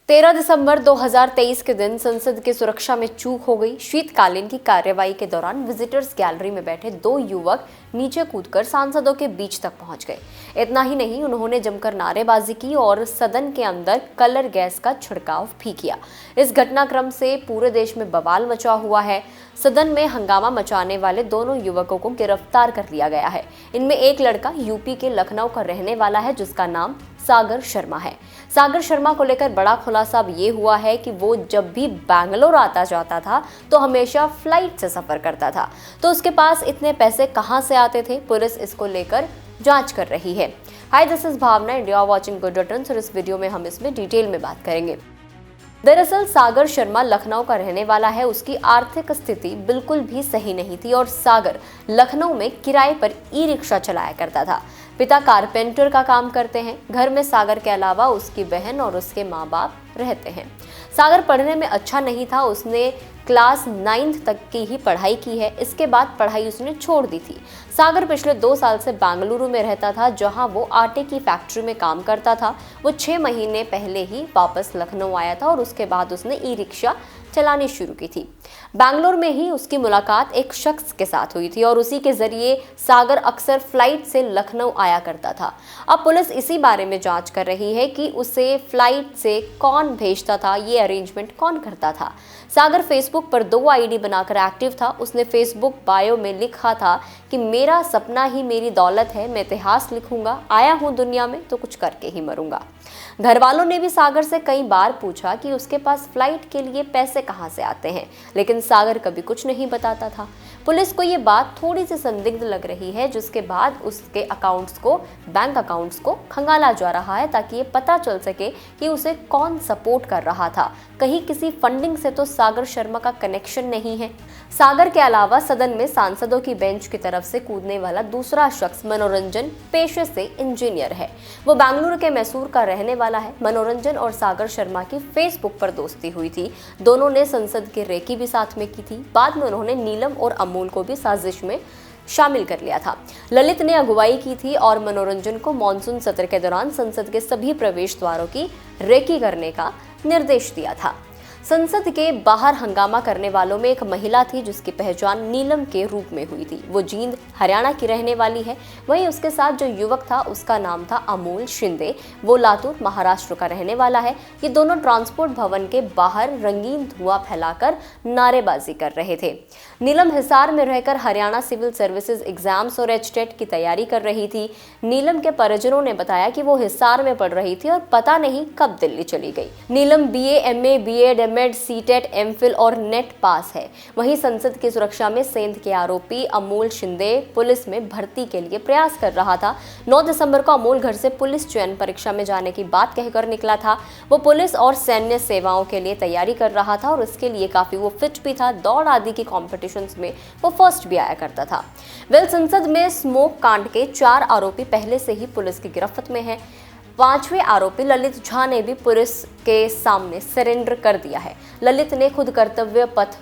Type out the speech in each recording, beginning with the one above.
13 दिसंबर 2023 के दिन संसद की सुरक्षा में चूक हो गई। शीतकालीन की कार्यवाही के दौरान विजिटर्स गैलरी में बैठे दो युवक नीचे कूदकर सांसदों के बीच तक पहुंच गए। इतना ही नहीं, उन्होंने जमकर नारेबाजी की और सदन के अंदर कलर गैस का छिड़काव भी किया। इस घटनाक्रम से पूरे देश में बवाल मचा हुआ है। सदन में हंगामा मचाने वाले दोनों युवकों को गिरफ्तार कर लिया गया है। इनमें एक लड़का यूपी के लखनऊ का रहने वाला है, जिसका नाम सागर शर्मा है। सागर शर्मा को लेकर बड़ा खुलासा अब ये हुआ है कि वो जब भी बैंगलोर आता जाता था तो हमेशा फ्लाइट से सफर करता था, तो उसके पास इतने पैसे कहां से आते थे। पुलिस इसको लेकर जांच कर रही है। Hi, this is Bhavna, India watching Good Returns, और इस वीडियो में हम इसमें डिटेल में बात करेंगे। दरअसल सागर शर्मा लखनऊ का रहने वाला है। उसकी आर्थिक स्थिति बिल्कुल भी सही नहीं थी और सागर लखनऊ में किराए पर ई रिक्शा चलाया करता था। पिता कारपेंटर का काम करते हैं। घर में सागर के अलावा उसकी बहन और उसके माँ बाप रहते हैं। सागर पढ़ने में अच्छा नहीं था। उसने क्लास 9th तक की ही पढ़ाई की है। इसके बाद पढ़ाई उसने छोड़ दी थी। सागर पिछले 2 साल से बेंगलुरु में रहता था, जहां वो आटे की फैक्ट्री में काम करता था। वो 6 महीने पहले ही वापस लखनऊ आया था और उसके बाद उसने ई रिक्शा चलानी शुरू की थी। बैंगलोर में ही उसकी मुलाकात एक शख्स के साथ हुई थी और उसी के जरिए सागर अक्सर फ्लाइट से लखनऊ आया करता था। अब पुलिस इसी बारे में जांच कर रही है कि उसे फ्लाइट से कौन भेजता था, ये अरेंजमेंट कौन करता था। सागर फेसबुक पर 2 आईडी बनाकर एक्टिव था। उसने फेसबुक बायो में लिखा था कि मेरा सपना ही मेरी दौलत है, मैं इतिहास लिखूंगा, आया हूं दुनिया में तो कुछ करके ही मरूंगा। घर वालों ने भी सागर से कई बार पूछा कि उसके पास फ्लाइट के लिए पैसे कहां से आते हैं, लेकिन सागर कभी कुछ नहीं बताता था। पुलिस को ये बात थोड़ी सी संदिग्ध लग रही है, जिसके बाद उसके बैंक अकाउंट्स को खंगाला जा रहा है ताकि ये पता चल सके कि उसे कौन सपोर्ट कर रहा था। कहीं किसी फंडिंग से तो सागर शर्मा का कनेक्शन नहीं है। सागर के अलावा सदन में सांसदों की बेंच की तरफ से कूदने वाला दूसरा शख्स मनोरंजन पेशे से इंजीनियर है। वो बेंगलुरु के मैसूर का रहने वाला है। मनोरंजन और सागर शर्मा की फेसबुक पर दोस्ती हुई थी। दोनों ने संसद की रेकी भी साथ में की थी। बाद में उन्होंने नीलम और अमूल को भी साजिश में शामिल कर लिया था। ललित ने अगुवाई की थी और मनोरंजन को मॉनसून सत्र के दौरान संसद के सभी प्रवेश द्वारों की रेकी करने का निर्देश दिया था। संसद के बाहर हंगामा करने वालों में एक महिला थी, जिसकी पहचान नीलम के रूप में हुई थी। वो जींद हरियाणा की रहने वाली है। वहीं उसके साथ जो युवक था उसका नाम था अमूल शिंदे। वो लातूर महाराष्ट्र का रहने वाला है। ये दोनों ट्रांसपोर्ट भवन के बाहर रंगीन धुआं फैलाकर नारेबाजी कर रहे थे। नीलम हिसार में रहकर हरियाणा सिविल सर्विसेज एग्जाम्स और एचटेट की तैयारी कर रही थी। नीलम के परिजनों ने बताया कि वो हिसार में पढ़ रही थी और पता नहीं कब दिल्ली चली गई। नीलम BA, MA, BEd, MAd, CTET, MPhil और नेट पास है। वहीं संसद की सुरक्षा में सेंध के आरोपी अमूल शिंदे पुलिस में भर्ती के लिए प्रयास कर रहा था। 9 दिसंबर को अमूल घर से पुलिस चयन परीक्षा में जाने की बात कहकर निकला था। वो पुलिस और सैन्य सेवाओं के लिए तैयारी कर रहा था और इसके लिए काफी वो फिट भी था। दौड़ आदि की कॉम्पिटिशन्स में वो फर्स्ट भी आया करता था। संसद में स्मोक कांड के 4 आरोपी पहले से ही पुलिस की गिरफ्त में है। 5वें आरोपी ललित झा ने भी पुलिस के सामने सरेंडर कर दिया है। ललित ने खुद कर्तव्य पथ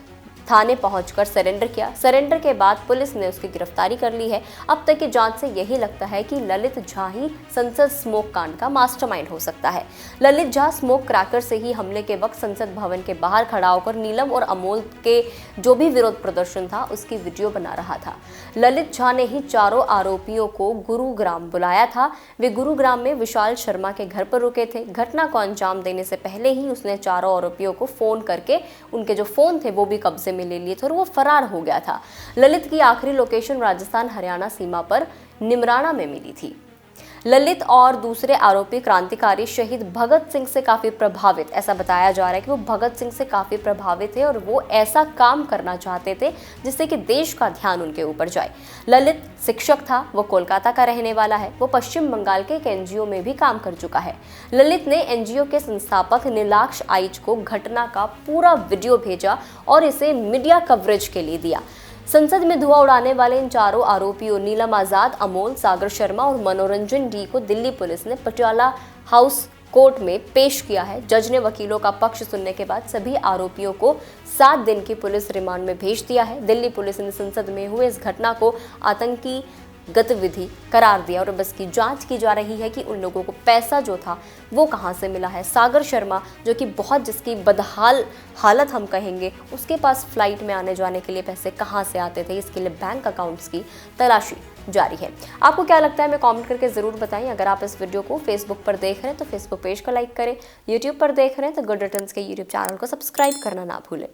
थाने पहुंचकर सरेंडर किया। सरेंडर के बाद पुलिस ने उसकी गिरफ्तारी कर ली है। अब तक की जांच से यही लगता है कि ललित झा ही संसद स्मोक कांड का मास्टरमाइंड हो सकता है। ललित झा स्मोक क्रैकर से ही हमले के वक्त संसद भवन के बाहर खड़ा होकर नीलम और अमोल के जो भी विरोध प्रदर्शन था उसकी वीडियो बना रहा था। ललित झा ने ही चारों आरोपियों को गुरुग्राम बुलाया था। वे गुरुग्राम में विशाल शर्मा के घर पर रुके थे। घटना को अंजाम देने से पहले ही उसने चारों आरोपियों को फोन करके उनके जो फोन थे वो भी कब्जे में ले लिए थे और वो फरार हो गया था। ललित की आखिरी लोकेशन राजस्थान हरियाणा सीमा पर निमराना में मिली थी। ललित और दूसरे आरोपी क्रांतिकारी शहीद भगत सिंह से काफी प्रभावित, ऐसा बताया जा रहा है कि वो भगत सिंह से काफी प्रभावित थे और वो ऐसा काम करना चाहते थे जिससे कि देश का ध्यान उनके ऊपर जाए। ललित शिक्षक था। वो कोलकाता का रहने वाला है। वो पश्चिम बंगाल के एक NGO में भी काम कर चुका है। ललित ने NGO के संस्थापक नीलाक्ष आइच को घटना का पूरा वीडियो भेजा और इसे मीडिया कवरेज के लिए दिया। संसद में धुआं उड़ाने वाले इन चारों आरोपियों नीलम आजाद, अमोल, सागर शर्मा और मनोरंजन D को दिल्ली पुलिस ने पटियाला हाउस कोर्ट में पेश किया है। जज ने वकीलों का पक्ष सुनने के बाद सभी आरोपियों को 7 दिन की पुलिस रिमांड में भेज दिया है। दिल्ली पुलिस ने संसद में हुए इस घटना को आतंकी गतिविधि करार दिया और अब इसकी जांच की जा रही है कि उन लोगों को पैसा जो था वो कहां से मिला है। सागर शर्मा जो कि बहुत जिसकी बदहाल हालत हम कहेंगे, उसके पास फ्लाइट में आने जाने के लिए पैसे कहां से आते थे, इसके लिए बैंक अकाउंट्स की तलाशी जारी है। आपको क्या लगता है, हमें कमेंट करके जरूर बताएं। अगर आप इस वीडियो को फेसबुक पर देख रहे हैं तो फेसबुक पेज को लाइक करें, यूट्यूब पर देख रहे हैं तो गुड रिटर्न्स के यूट्यूब चैनल को सब्सक्राइब करना ना भूलें।